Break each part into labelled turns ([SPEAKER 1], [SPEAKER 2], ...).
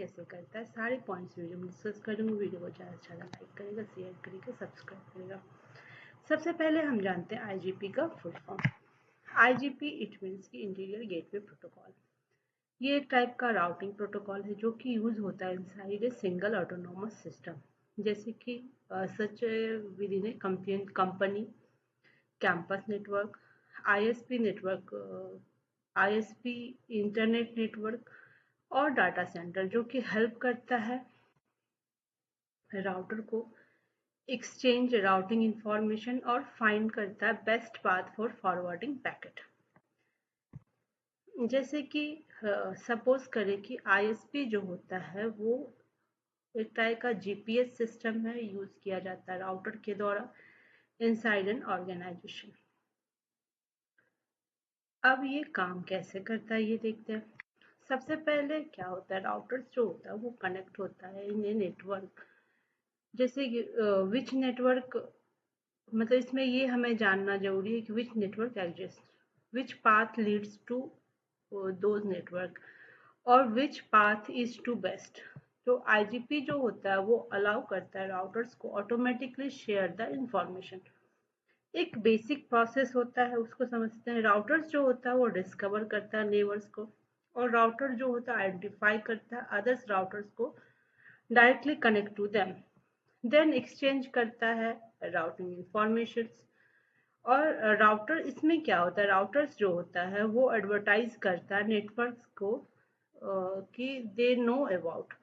[SPEAKER 1] कैसे करता है, सारे पॉइंट्स वीडियो में डिस्कस करेंगे। वीडियो को ज़्यादा से ज़्यादा लाइक करेगा, शेयर करेगा, सब्सक्राइब करेगा। सबसे पहले हम जानते हैं आईजीपी का full form. IGP it means की इंटीरियर गेटवे प्रोटोकॉल। ये एक टाइप का राउटिंग प्रोटोकॉल है जो कि यूज होता है inside a single autonomous system, जैसे कि सच with in A company, campus network, ISP network, ISP internet network और डाटा सेंटर, जो कि हेल्प करता है राउटर को एक्सचेंज राउटिंग इंफॉर्मेशन और फाइंड करता है best path for forwarding packet. जैसे कि सपोज करें कि आईएसपी जो होता है वो एक टाइप का जीपीएस सिस्टम है, यूज किया जाता है राउटर के द्वारा इनसाइड एन ऑर्गेनाइजेशन। अब ये काम कैसे करता है ये देखते हैं। सबसे पहले क्या होता है, राउटर्स जो होता है वो कनेक्ट होता है इन ए नेटवर्क। जैसे विच नेटवर्क, मतलब इसमें ये हमें जानना जरूरी है कि which network exist, which path leads to those network और which path is to best. तो आईजीपी जो होता है वो अलाउ करता है राउटर्स को ऑटोमेटिकली शेयर द इंफॉर्मेशन। एक बेसिक प्रोसेस होता है, उसको समझते हैं। राउटर्स जो होता है वो डिस्कवर करता है नेबर्स को, और राउटर जो होता है आइडेंटिफाई करता है अदर्स राउटर्स को, directly connect to them, then exchange करता है राउटिंग इंफॉर्मेशन। और राउटर इसमें क्या होता है, राउटर्स जो होता है वो एडवर्टाइज करता है नेटवर्क्स को कि दे नो अबाउट,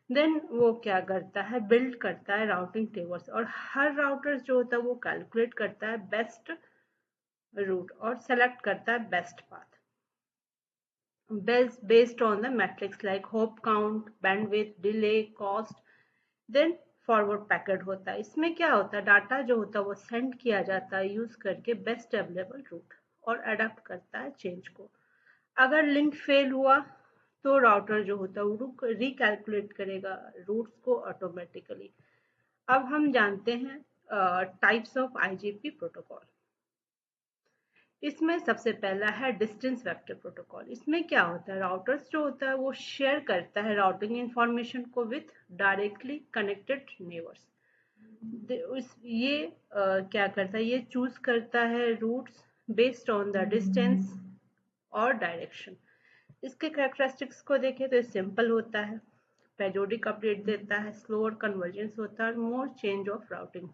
[SPEAKER 1] देन वो क्या करता है, बिल्ड करता है राउटिंग टेबल्स, और हर राउटर जो होता है वो कैलकुलेट करता है बेस्ट रूट और सेलेक्ट करता है best path based on the metrics like hop count, bandwidth, delay, cost, then forward packet होता है। इसमें क्या होता है, डाटा जो होता है वो सेंड किया जाता है यूज करके बेस्ट अवेलेबल रूट, और अडेप्ट करता है चेंज को। अगर लिंक फेल हुआ तो राउटर जो होता है वो रिकैलकुलेट करेगा रूट्स को ऑटोमेटिकली। अब हम जानते हैं टाइप्स ऑफ आईजीपी प्रोटोकॉल। इसमें सबसे पहला है डिस्टेंस वेक्टर प्रोटोकॉल। इसमें क्या होता है, राउटर्स जो होता है वो शेयर करता है राउटिंग इंफॉर्मेशन को विथ डायरेक्टली कनेक्टेड नेबर्स। ये क्या करता है, ये चूज करता है routes based on the distance और डायरेक्शन। इसके कैरेक्टरिस्टिक्स को देखें तो सिंपल होता है, पेरियोडिक अपडेट देता है, स्लोअर कन्वर्जेंस होता है, मोर चेंज ऑफ राउटिंग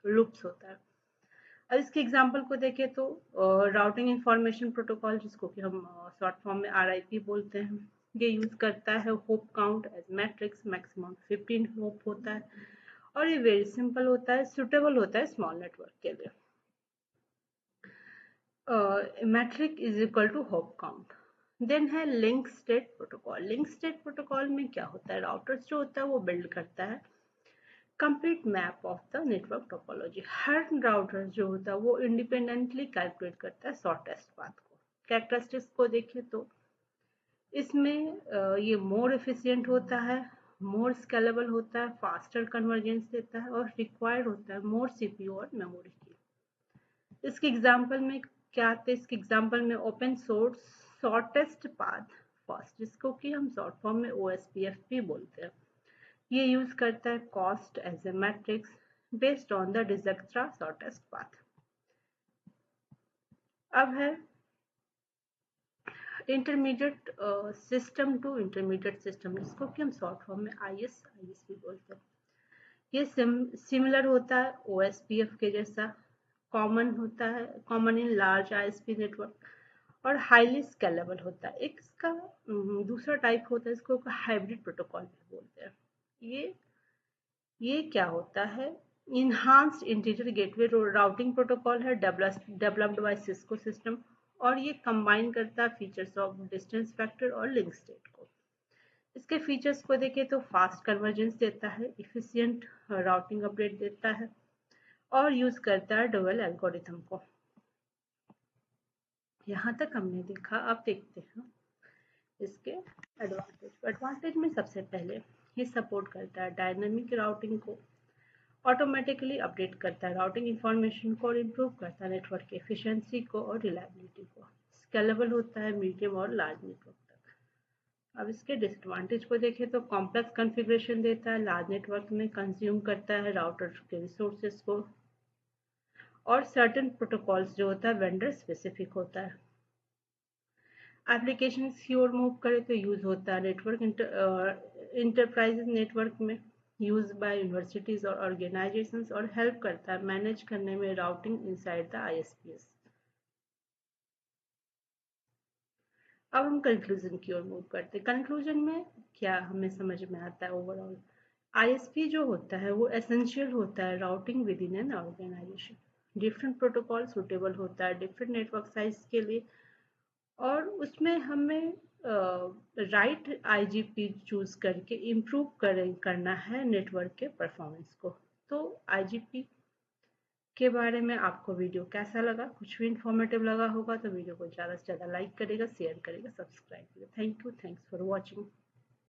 [SPEAKER 1] लूप्स होता है। अब इसके एग्जांपल को देखें तो राउटिंग इंफॉर्मेशन प्रोटोकॉल, जिसको कि हम शॉर्ट फॉर्म में आरआईपी बोलते हैं, ये यूज करता है hop count as metrics, maximum 15 hop होता है, और ये वेरी सिंपल होता है, सुटेबल होता है स्मॉल नेटवर्क के लिए। Metric is equal to hop count. Then है link state protocol. Link state protocol में क्या होता है, राउटर्स जो होता है वो बिल्ड करता है complete map of the network topology. Her router जो होता है वो इंडिपेंडेंटली कैलकुलेट करता है शॉर्टेस्ट पाथ को। कैरेक्टरिस्टिक्स को देखें तो इसमें ये मोर एफिशिएंट होता है, मोर स्केलेबल होता है, फास्टर कन्वर्जेंस देता है, और रिक्वायर्ड होता है मोर सीपीयू और मेमोरी की। इसके एग्जांपल में क्या आते हैं, इसके एग्जांपल में open source shortest path first, जिसको कि हम शॉर्ट फॉर्म में ओएसपीएफ भी बोलते हैं। ये यूज करता है cost as a metrics based on the Dijkstra shortest path. अब है intermediate system to intermediate system, जिसको कि हम शॉर्ट फॉर्म में आईएसपी बोलते हैं। ये सिमिलर होता है ओएसपीएफ के जैसा, कॉमन होता है, common in large ISP network, और हाईली स्केलेबल होता है। एक इसका दूसरा टाइप होता है, इसको हाइब्रिड प्रोटोकॉल भी बोलते हैं। ये क्या होता है, enhanced interior gateway routing protocol है, डेवलप्ड बाय सिस्को सिस्टम, और ये कंबाइन करता है फीचर्स ऑफ डिस्टेंस फैक्टर और लिंक स्टेट को। इसके फीचर्स को देखें तो फास्ट कन्वर्जेंस देता है, इफिशिएंट राउटिंग अपडेट देता है, और यूज करता है डुअल एल्गोरिथम को। यहाँ तक हमने देखा। अब देखते हैं इसके एडवांटेज में सबसे पहले ये सपोर्ट करता है डायनामिक राउटिंग को, ऑटोमेटिकली अपडेट करता है राउटिंग इंफॉर्मेशन को, और इम्प्रूव करता है नेटवर्क की एफिशिएंसी को और रिलायबिलिटी को। स्केलेबल होता है मीडियम और लार्ज नेटवर्क तक। अब इसके डिसएडवांटेज को देखें तो कॉम्प्लेक्स कॉन्फ़िगरेशन देता है, लार्ज नेटवर्क में कंज्यूम करता है राउटर के रिसोर्सेज को, और सर्टेन प्रोटोकॉल्स जो होता है वेंडर स्पेसिफिक होता है। एप्लीकेशंस की ओर मूव करें तो यूज़ होता है नेटवर्क इंटरप्राइजेज नेटवर्क में, यूज बाय यूनिवर्सिटीज और ऑर्गेनाइजेशंस, और हेल्प करता है मैनेज करने में राउटिंग इनसाइड द आईएसपीएस। अब हम कंक्लूजन की ओर मूव करते हैं। कंक्लूजन में क्या हमें समझ में आता है ओवरऑल? आईएसपी जो होता है वो एसेंशियल होता है routing within an organisation. Different protocol suitable होता है डिफरेंट नेटवर्क साइज के लिए, और उसमें हमें राइट आईजीपी चूज करके इम्प्रूव करना है नेटवर्क के परफॉर्मेंस को। तो आईजीपी के बारे में आपको वीडियो कैसा लगा? कुछ भी इंफॉर्मेटिव लगा होगा तो वीडियो को ज़्यादा से ज़्यादा लाइक करेगा, शेयर करेगा, सब्सक्राइब करेगा। Thank you, thanks for watching.